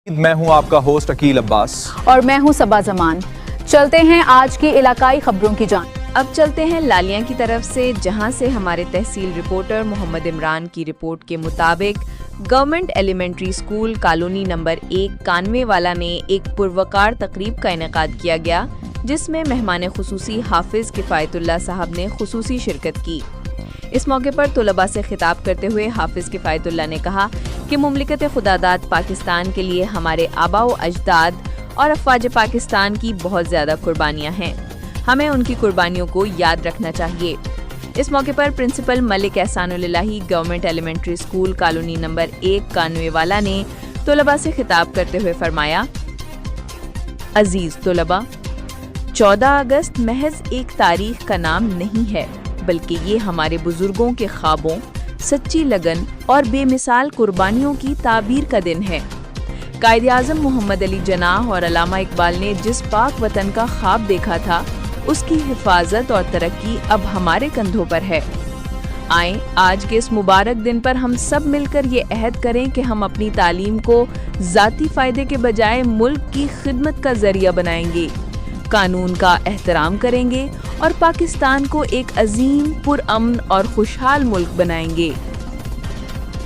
میں ہوں آپ کا ہوسٹ عقیل عباس اور میں ہوں صبا زمان۔ چلتے ہیں آج کی علاقائی خبروں کی جانب۔ اب چلتے ہیں لالیاں کی طرف سے، جہاں سے ہمارے تحصیل رپورٹر محمد عمران کی رپورٹ کے مطابق government elementary school colony number 1 کانوے والا نے ایک پروقار تقریب کا انعقاد کیا گیا، جس میں مہمان خصوصی حافظ کفایت اللہ صاحب نے خصوصی شرکت کی۔ اس موقع پر طلباء سے خطاب کرتے ہوئے حافظ کفایت اللہ نے کہا کہ مملکت خداداد پاکستان کے لیے ہمارے آباء و اجداد اور افواج پاکستان کی بہت زیادہ قربانیاں ہیں، ہمیں ان کی قربانیوں کو یاد رکھنا چاہیے۔ اس موقع پر پرنسپل ملک احسان الہی government elementary school colony number 1 کانوے والا نے طلباء سے خطاب کرتے ہوئے فرمایا، عزیز طلباء، 14 اگست محض ایک تاریخ کا نام نہیں ہے، بلکہ یہ ہمارے بزرگوں کے خوابوں، سچی لگن اور بے مثال قربانیوں کی تعبیر کا دن ہے۔ قائد اعظم محمد علی جناح اور علامہ اقبال نے جس پاک وطن کا خواب دیکھا تھا، اس کی حفاظت اور ترقی اب ہمارے کندھوں پر ہے۔ آئیں آج کے اس مبارک دن پر ہم سب مل کر یہ عہد کریں کہ ہم اپنی تعلیم کو ذاتی فائدے کے بجائے ملک کی خدمت کا ذریعہ بنائیں گے، قانون کا احترام کریں گے اور پاکستان کو ایک عظیم، پرامن اور خوشحال ملک بنائیں گے۔